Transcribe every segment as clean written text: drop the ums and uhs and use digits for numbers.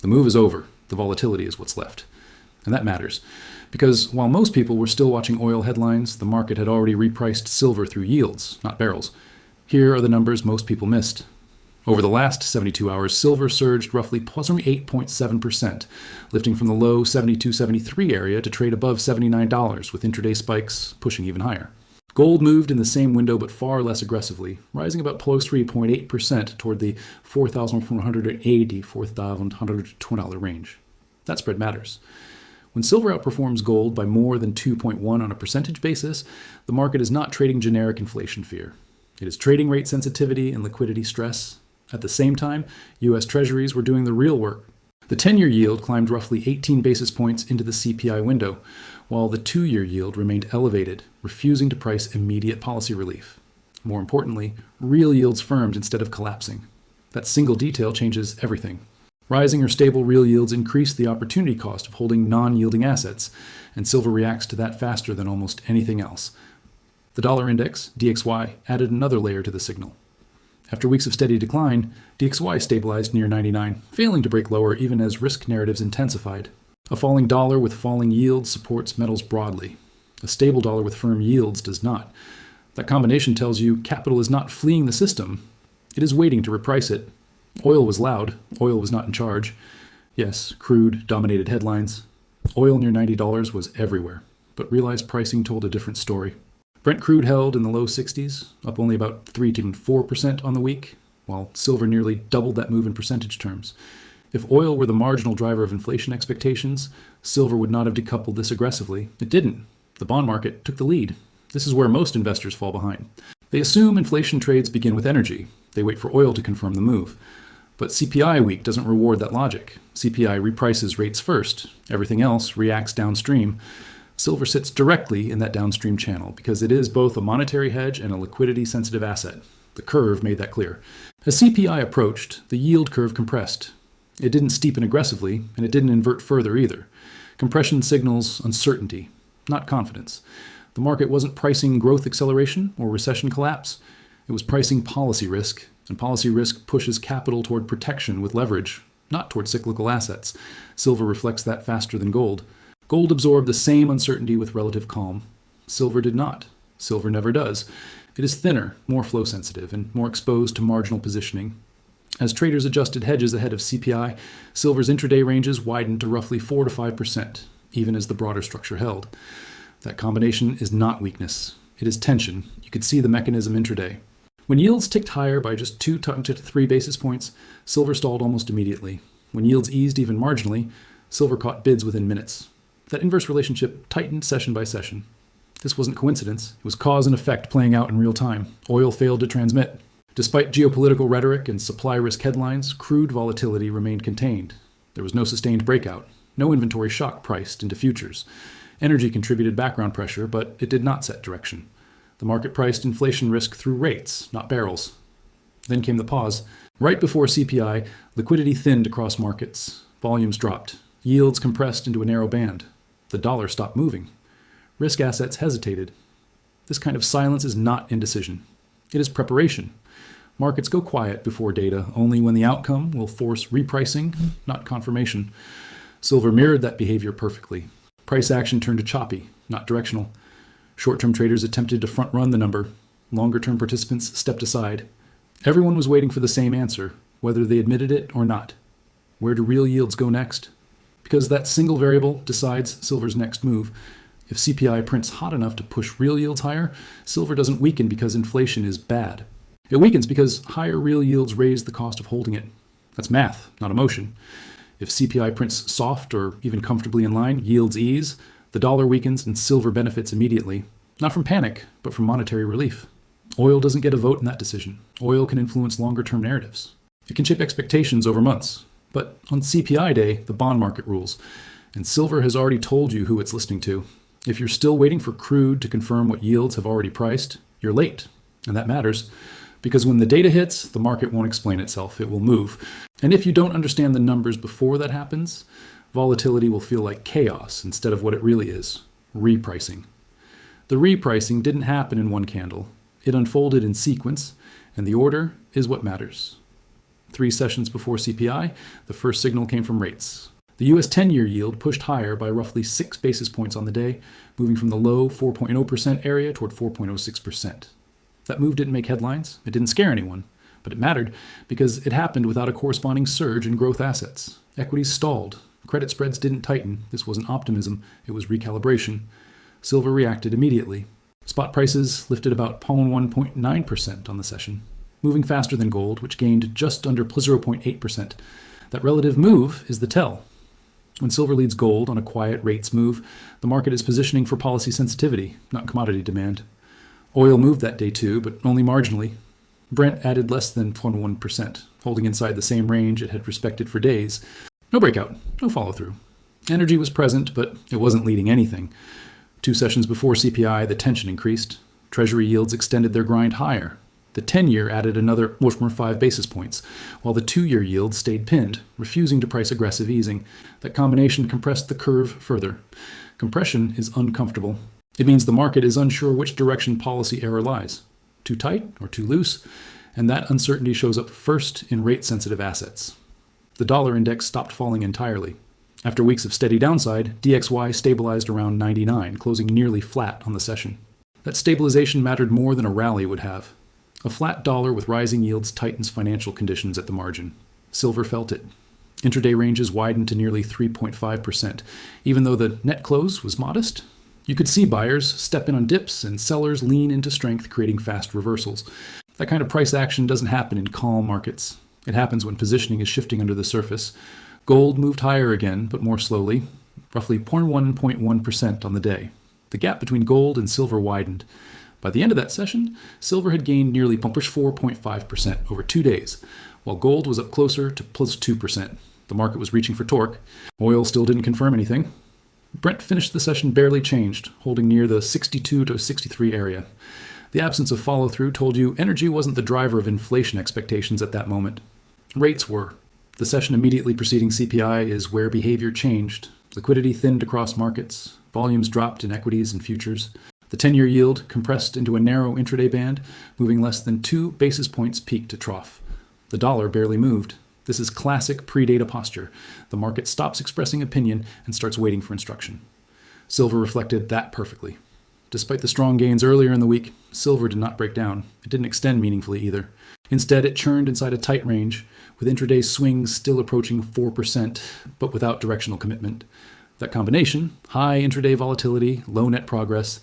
The move is over. The volatility is what's left. And that matters, because while most people were still watching oil headlines, the market had already repriced silver through yields, not barrels. Here are the numbers most people missed. Over the last 72 hours, silver surged roughly plus 8.7%, lifting from the low $72.73 area to trade above $79, with intraday spikes pushing even higher. Gold moved in the same window but far less aggressively, rising about plus 3.8% toward the $4,480, $4,120 range. That spread matters. When silver outperforms gold by more than 2.1 on a percentage basis, the market is not trading generic inflation fear. It is trading rate sensitivity and liquidity stress. At the same time, U.S. Treasuries were doing the real work. The 10-year yield climbed roughly 18 basis points into the CPI window, while the 2-year yield remained elevated, refusing to price immediate policy relief. More importantly, real yields firmed instead of collapsing. That single detail changes everything. Rising or stable real yields increase the opportunity cost of holding non-yielding assets, and silver reacts to that faster than almost anything else. The dollar index, DXY, added another layer to the signal. After weeks of steady decline, DXY stabilized near 99, failing to break lower even as risk narratives intensified. A falling dollar with falling yields supports metals broadly. A stable dollar with firm yields does not. That combination tells you capital is not fleeing the system. It is waiting to reprice it. Oil was loud. Oil was not in charge. Yes, crude dominated headlines. Oil near $90 was everywhere, but realized pricing told a different story. Brent crude held in the low 60s, up only about 3 to 4% on the week, while silver nearly doubled that move in percentage terms. If oil were the marginal driver of inflation expectations, silver would not have decoupled this aggressively. It didn't. The bond market took the lead. This is where most investors fall behind. They assume inflation trades begin with energy. They wait for oil to confirm the move. But CPI week doesn't reward that logic. CPI reprices rates first. Everything else reacts downstream. Silver sits directly in that downstream channel because it is both a monetary hedge and a liquidity-sensitive asset. The curve made that clear. As CPI approached, the yield curve compressed. It didn't steepen aggressively, and it didn't invert further either. Compression signals uncertainty, not confidence. The market wasn't pricing growth acceleration or recession collapse. It was pricing policy risk, and policy risk pushes capital toward protection with leverage, not toward cyclical assets. Silver reflects that faster than gold. Gold absorbed the same uncertainty with relative calm. Silver did not. Silver never does. It is thinner, more flow sensitive, and more exposed to marginal positioning. As traders adjusted hedges ahead of CPI, silver's intraday ranges widened to roughly 4 to 5%, even as the broader structure held. That combination is not weakness. It is tension. You could see the mechanism intraday. When yields ticked higher by just 2 to 3 basis points, silver stalled almost immediately. When yields eased even marginally, silver caught bids within minutes. That inverse relationship tightened session by session. This wasn't coincidence. It was cause and effect playing out in real time. Oil failed to transmit. Despite geopolitical rhetoric and supply risk headlines, crude volatility remained contained. There was no sustained breakout, no inventory shock priced into futures. Energy contributed background pressure, but it did not set direction. The market priced inflation risk through rates, not barrels. Then came the pause. Right before CPI, liquidity thinned across markets. Volumes dropped. Yields compressed into a narrow band. The dollar stopped moving. Risk assets hesitated. This kind of silence is not indecision. It is preparation. Markets go quiet before data only when the outcome will force repricing, not confirmation. Silver mirrored that behavior perfectly. Price action turned to choppy, not directional. Short-term traders attempted to front-run the number. Longer-term participants stepped aside. Everyone was waiting for the same answer, whether they admitted it or not. Where do real yields go next? Because that single variable decides silver's next move. If CPI prints hot enough to push real yields higher, silver doesn't weaken because inflation is bad. It weakens because higher real yields raise the cost of holding it. That's math, not emotion. If CPI prints soft or even comfortably in line, yields ease, the dollar weakens and silver benefits immediately. Not from panic, but from monetary relief. Oil doesn't get a vote in that decision. Oil can influence longer-term narratives. It can shape expectations over months. But on CPI day, the bond market rules, and silver has already told you who it's listening to. If you're still waiting for crude to confirm what yields have already priced, you're late, and that matters, because when the data hits, the market won't explain itself, it will move. And if you don't understand the numbers before that happens, volatility will feel like chaos instead of what it really is, repricing. The repricing didn't happen in one candle. It unfolded in sequence, and the order is what matters. 3 sessions before CPI, the first signal came from rates. The US 10-year yield pushed higher by roughly 6 basis points on the day, moving from the low 4.0% area toward 4.06%. That move didn't make headlines, it didn't scare anyone, but it mattered because it happened without a corresponding surge in growth assets. Equities stalled, credit spreads didn't tighten, this wasn't optimism, it was recalibration. Silver reacted immediately. Spot prices lifted about 1.9% on the session, moving faster than gold, which gained just under 0.8%. That relative move is the tell. When silver leads gold on a quiet rates move, the market is positioning for policy sensitivity, not commodity demand. Oil moved that day too, but only marginally. Brent added less than 0.1%, holding inside the same range it had respected for days. No breakout, no follow-through. Energy was present, but it wasn't leading anything. 2 sessions before CPI, the tension increased. Treasury yields extended their grind higher. The 10-year added another 5 basis points, while the 2-year yield stayed pinned, refusing to price aggressive easing. That combination compressed the curve further. Compression is uncomfortable. It means the market is unsure which direction policy error lies, too tight or too loose, and that uncertainty shows up first in rate-sensitive assets. The dollar index stopped falling entirely. After weeks of steady downside, DXY stabilized around 99, closing nearly flat on the session. That stabilization mattered more than a rally would have. A flat dollar with rising yields tightens financial conditions at the margin. Silver felt it. Intraday ranges widened to nearly 3.5%. Even though the net close was modest, you could see buyers step in on dips and sellers lean into strength, creating fast reversals. That kind of price action doesn't happen in calm markets. It happens when positioning is shifting under the surface. Gold moved higher again, but more slowly, roughly 1.1% on the day. The gap between gold and silver widened. By the end of that session, silver had gained nearly 4.5% over 2 days, while gold was up closer to plus 2%. The market was reaching for torque. Oil still didn't confirm anything. Brent finished the session barely changed, holding near the 62 to 63 area. The absence of follow-through told you energy wasn't the driver of inflation expectations at that moment. Rates were. The session immediately preceding CPI is where behavior changed. Liquidity thinned across markets. Volumes dropped in equities and futures. The 10-year yield compressed into a narrow intraday band, moving less than 2 basis points peak to trough. The dollar barely moved. This is classic pre-data posture. The market stops expressing opinion and starts waiting for instruction. Silver reflected that perfectly. Despite the strong gains earlier in the week, silver did not break down. It didn't extend meaningfully either. Instead, it churned inside a tight range, with intraday swings still approaching 4%, but without directional commitment. That combination, high intraday volatility, low net progress,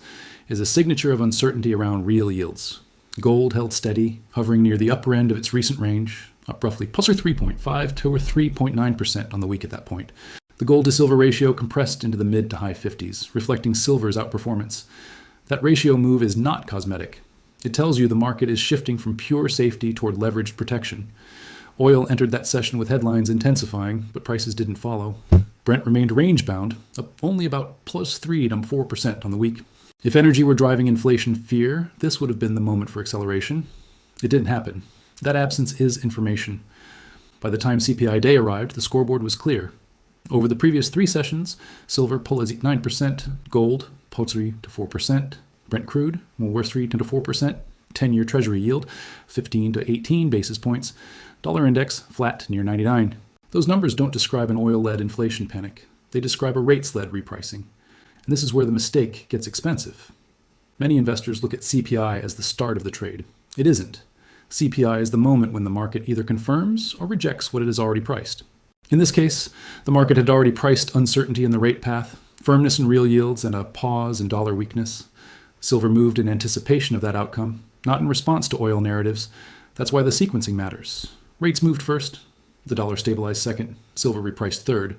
is a signature of uncertainty around real yields. Gold held steady, hovering near the upper end of its recent range, up roughly plus or 3.5 to or 3.9% on the week at that point. The gold to silver ratio compressed into the mid to high 50s, reflecting silver's outperformance. That ratio move is not cosmetic. It tells you the market is shifting from pure safety toward leveraged protection. Oil entered that session with headlines intensifying, but prices didn't follow. Brent remained range-bound, up only about plus 3 to 4% on the week. If energy were driving inflation fear, this would have been the moment for acceleration. It didn't happen. That absence is information. By the time CPI day arrived, the scoreboard was clear. Over the previous 3 sessions, silver plus 9%, gold plus 3 to 4%, Brent crude more 3 to 4%, 10-year Treasury yield 15 to 18 basis points, dollar index flat near 99. Those numbers don't describe an oil-led inflation panic. They describe a rates-led repricing. And this is where the mistake gets expensive. Many investors look at CPI as the start of the trade. It isn't. CPI is the moment when the market either confirms or rejects what it has already priced. In this case, the market had already priced uncertainty in the rate path, firmness in real yields, and a pause in dollar weakness. Silver moved in anticipation of that outcome, not in response to oil narratives. That's why the sequencing matters. Rates moved first, the dollar stabilized second, silver repriced third.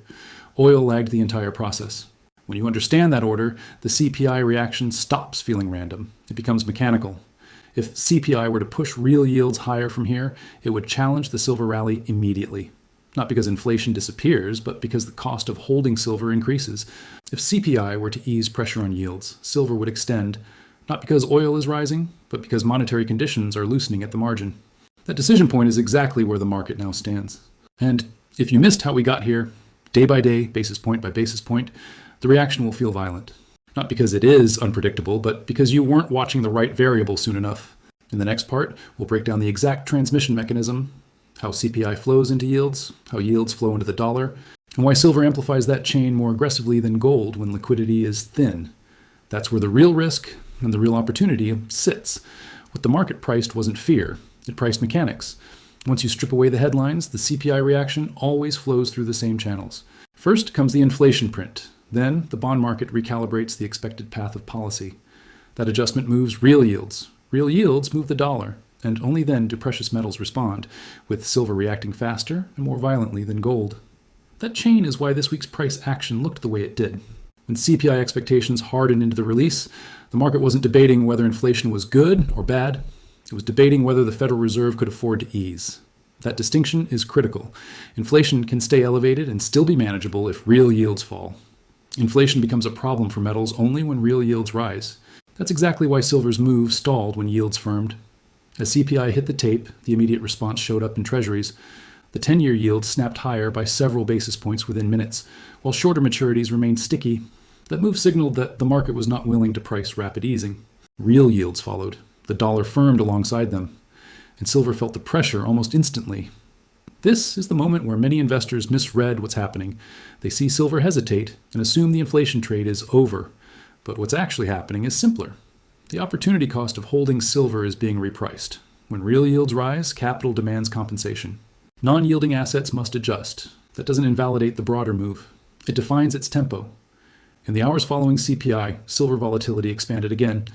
Oil lagged the entire process. When you understand that order, the CPI reaction stops feeling random. It becomes mechanical. If CPI were to push real yields higher from here, it would challenge the silver rally immediately. Not because inflation disappears, but because the cost of holding silver increases. If CPI were to ease pressure on yields, silver would extend, not because oil is rising, but because monetary conditions are loosening at the margin. That decision point is exactly where the market now stands. And if you missed how we got here, day by day, basis point by basis point, the reaction will feel violent. Not because it is unpredictable, but because you weren't watching the right variable soon enough. In the next part, we'll break down the exact transmission mechanism how CPI flows into yields, how yields flow into the dollar, and why silver amplifies that chain more aggressively than gold when liquidity is thin. That's where the real risk and the real opportunity sits. What the market priced wasn't fear, it priced mechanics. Once you strip away the headlines, the CPI reaction always flows through the same channels. First comes the inflation print. Then the bond market recalibrates the expected path of policy. That adjustment moves real yields. Real yields move the dollar, and only then do precious metals respond, with silver reacting faster and more violently than gold. That chain is why this week's price action looked the way it did. When CPI expectations hardened into the release, the market wasn't debating whether inflation was good or bad. It was debating whether the Federal Reserve could afford to ease. That distinction is critical. Inflation can stay elevated and still be manageable if real yields fall. Inflation becomes a problem for metals only when real yields rise. That's exactly why silver's move stalled when yields firmed. As CPI hit the tape, the immediate response showed up in Treasuries. The 10-year yield snapped higher by several basis points within minutes, while shorter maturities remained sticky. That move signaled that the market was not willing to price rapid easing. Real yields followed. The dollar firmed alongside them, and silver felt the pressure almost instantly. This is the moment where many investors misread what's happening. They see silver hesitate and assume the inflation trade is over. But what's actually happening is simpler. The opportunity cost of holding silver is being repriced. When real yields rise, capital demands compensation. Non-yielding assets must adjust. That doesn't invalidate the broader move. It defines its tempo. In the hours following CPI, silver volatility expanded again.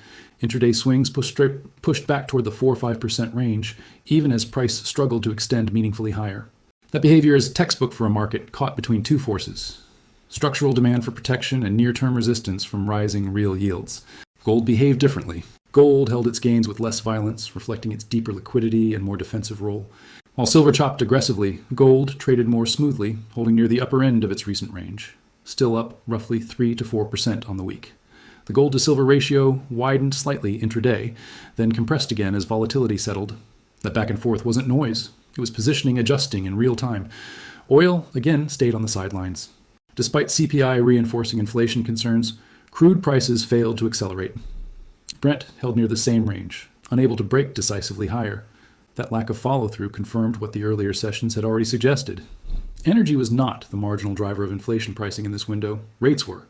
Intraday swings pushed back toward the 4 or 5% range, even as price struggled to extend meaningfully higher. That behavior is textbook for a market caught between two forces: structural demand for protection and near-term resistance from rising real yields. Gold behaved differently. Gold held its gains with less violence, reflecting its deeper liquidity and more defensive role. While silver chopped aggressively, gold traded more smoothly, holding near the upper end of its recent range, still up roughly 3 to 4% on the week. The gold to silver ratio widened slightly intraday, then compressed again as volatility settled. That back and forth wasn't noise. It was positioning adjusting in real time. Oil, again, stayed on the sidelines. Despite CPI reinforcing inflation concerns, crude prices failed to accelerate. Brent held near the same range, unable to break decisively higher. That lack of follow-through confirmed what the earlier sessions had already suggested. Energy was not the marginal driver of inflation pricing in this window. Rates were.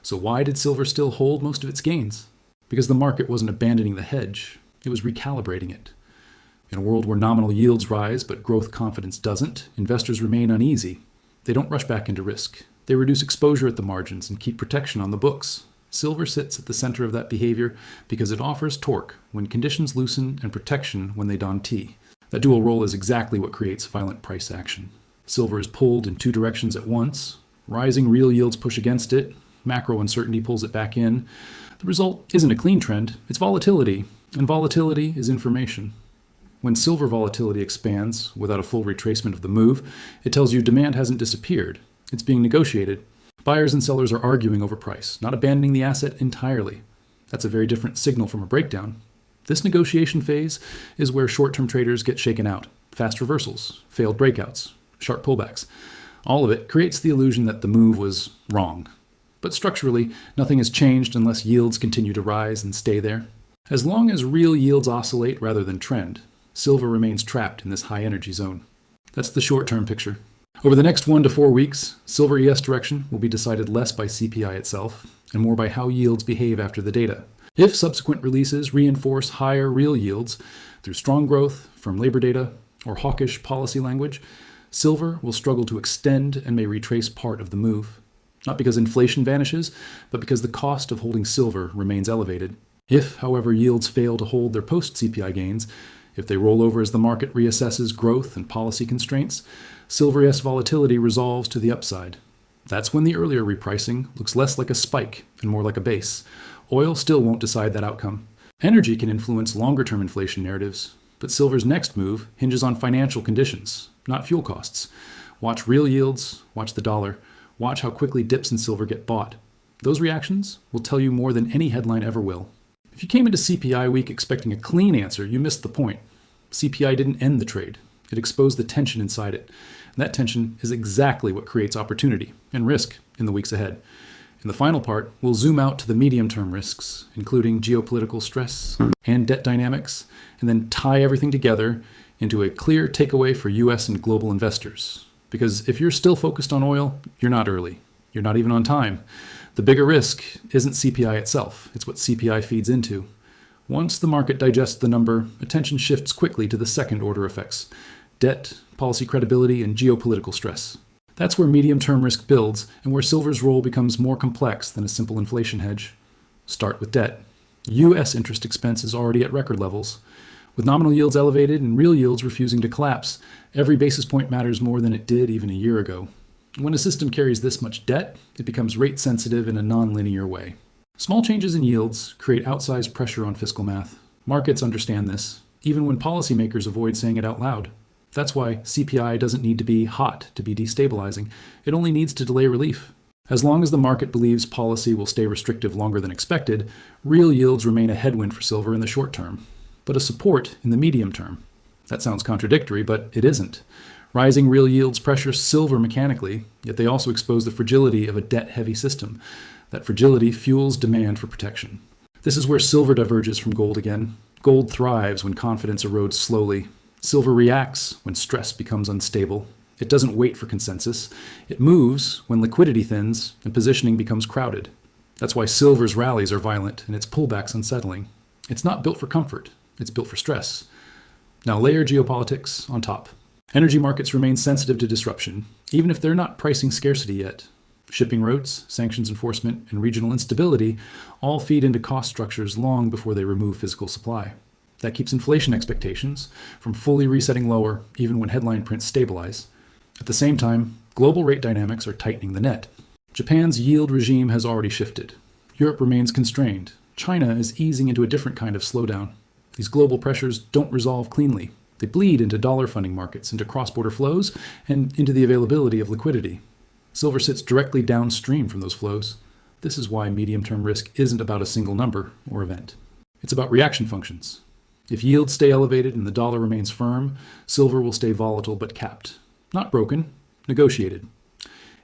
So why did silver still hold most of its gains? Because the market wasn't abandoning the hedge. It was recalibrating it. In a world where nominal yields rise but growth confidence doesn't, investors remain uneasy. They don't rush back into risk. They reduce exposure at the margins and keep protection on the books. Silver sits at the center of that behavior because it offers torque when conditions loosen and protection when they don T. That dual role is exactly what creates violent price action. Silver is pulled in two directions at once. Rising real yields push against it. Macro uncertainty pulls it back in. The result isn't a clean trend, it's volatility, and volatility is information. When silver volatility expands without a full retracement of the move, it tells you demand hasn't disappeared. It's being negotiated. Buyers and sellers are arguing over price, not abandoning the asset entirely. That's a very different signal from a breakdown. This negotiation phase is where short-term traders get shaken out. Fast reversals, failed breakouts, sharp pullbacks. All of it creates the illusion that the move was wrong. But structurally, nothing has changed unless yields continue to rise and stay there. As long as real yields oscillate rather than trend, silver remains trapped in this high-energy zone. That's the short-term picture. Over the next 1 to 4 weeks, silver ES direction will be decided less by CPI itself and more by how yields behave after the data. If subsequent releases reinforce higher real yields through strong growth from labor data or hawkish policy language, silver will struggle to extend and may retrace part of the move. Not because inflation vanishes, but because the cost of holding silver remains elevated. If, however, yields fail to hold their post-CPI gains, if they roll over as the market reassesses growth and policy constraints, silver ES volatility resolves to the upside. That's when the earlier repricing looks less like a spike and more like a base. Oil still won't decide that outcome. Energy can influence longer-term inflation narratives, but silver's next move hinges on financial conditions, not fuel costs. Watch real yields, watch the dollar, watch how quickly dips in silver get bought. Those reactions will tell you more than any headline ever will. If you came into CPI week expecting a clean answer, you missed the point. CPI didn't end the trade. It exposed the tension inside it. And that tension is exactly what creates opportunity and risk in the weeks ahead. In the final part, we'll zoom out to the medium-term risks, including geopolitical stress and debt dynamics, and then tie everything together into a clear takeaway for US and global investors. Because if you're still focused on oil, you're not early. You're not even on time. The bigger risk isn't CPI itself, it's what CPI feeds into. Once the market digests the number, attention shifts quickly to the second order effects: debt, policy credibility, and geopolitical stress. That's where medium-term risk builds and where silver's role becomes more complex than a simple inflation hedge. Start with debt. US interest expense is already at record levels. With nominal yields elevated and real yields refusing to collapse, every basis point matters more than it did even a year ago. When a system carries this much debt, it becomes rate sensitive in a non-linear way. Small changes in yields create outsized pressure on fiscal math. Markets understand this, even when policymakers avoid saying it out loud. That's why CPI doesn't need to be hot to be destabilizing. It only needs to delay relief. As long as the market believes policy will stay restrictive longer than expected, real yields remain a headwind for silver in the short term, but a support in the medium term. That sounds contradictory, but it isn't. Rising real yields pressure silver mechanically, yet they also expose the fragility of a debt-heavy system. That fragility fuels demand for protection. This is where silver diverges from gold again. Gold thrives when confidence erodes slowly. Silver reacts when stress becomes unstable. It doesn't wait for consensus. It moves when liquidity thins and positioning becomes crowded. That's why silver's rallies are violent and its pullbacks unsettling. It's not built for comfort. It's built for stress. Now layer geopolitics on top. Energy markets remain sensitive to disruption, even if they're not pricing scarcity yet. Shipping routes, sanctions enforcement, and regional instability all feed into cost structures long before they remove physical supply. That keeps inflation expectations from fully resetting lower even when headline prints stabilize. At the same time, global rate dynamics are tightening the net. Japan's yield regime has already shifted. Europe remains constrained. China is easing into a different kind of slowdown. These global pressures don't resolve cleanly. They bleed into dollar funding markets, into cross-border flows, and into the availability of liquidity. Silver sits directly downstream from those flows. This is why medium-term risk isn't about a single number or event. It's about reaction functions. If yields stay elevated and the dollar remains firm, silver will stay volatile but capped. Not broken, negotiated.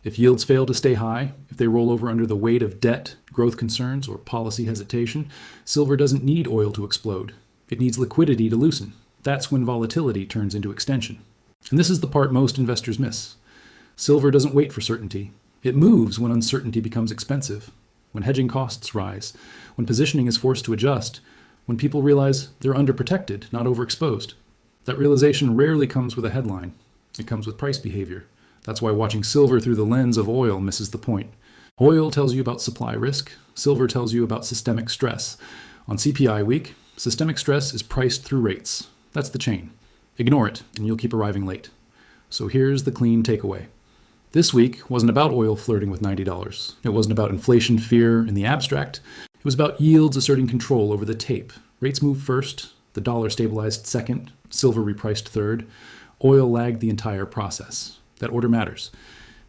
If yields fail to stay high, if they roll over under the weight of debt, growth concerns, or policy hesitation, silver doesn't need oil to explode. It needs liquidity to loosen. That's when volatility turns into extension. And this is the part most investors miss. Silver doesn't wait for certainty. It moves when uncertainty becomes expensive, when hedging costs rise, when positioning is forced to adjust, when people realize they're underprotected, not overexposed. That realization rarely comes with a headline. It comes with price behavior. That's why watching silver through the lens of oil misses the point. Oil tells you about supply risk. Silver tells you about systemic stress. On CPI week, systemic stress is priced through rates. That's the chain. Ignore it, and you'll keep arriving late. So here's the clean takeaway. This week wasn't about oil flirting with $90. It wasn't about inflation fear in the abstract. It was about yields asserting control over the tape. Rates moved first, the dollar stabilized second, silver repriced third. Oil lagged the entire process. That order matters.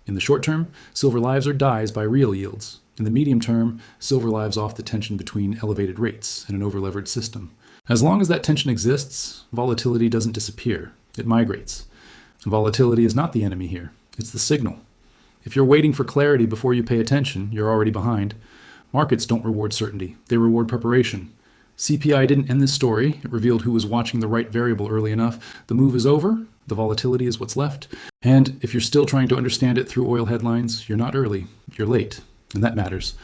In the short term, silver lives or dies by real yields. In the medium term, silver lives off the tension between elevated rates and an overleveraged system. As long as that tension exists, volatility doesn't disappear. It migrates. Volatility is not the enemy here. It's the signal. If you're waiting for clarity before you pay attention, you're already behind. Markets don't reward certainty. They reward preparation. CPI didn't end this story. It revealed who was watching the right variable early enough. The move is over. The volatility is what's left. And if you're still trying to understand it through oil headlines, you're not early. You're late. And that matters.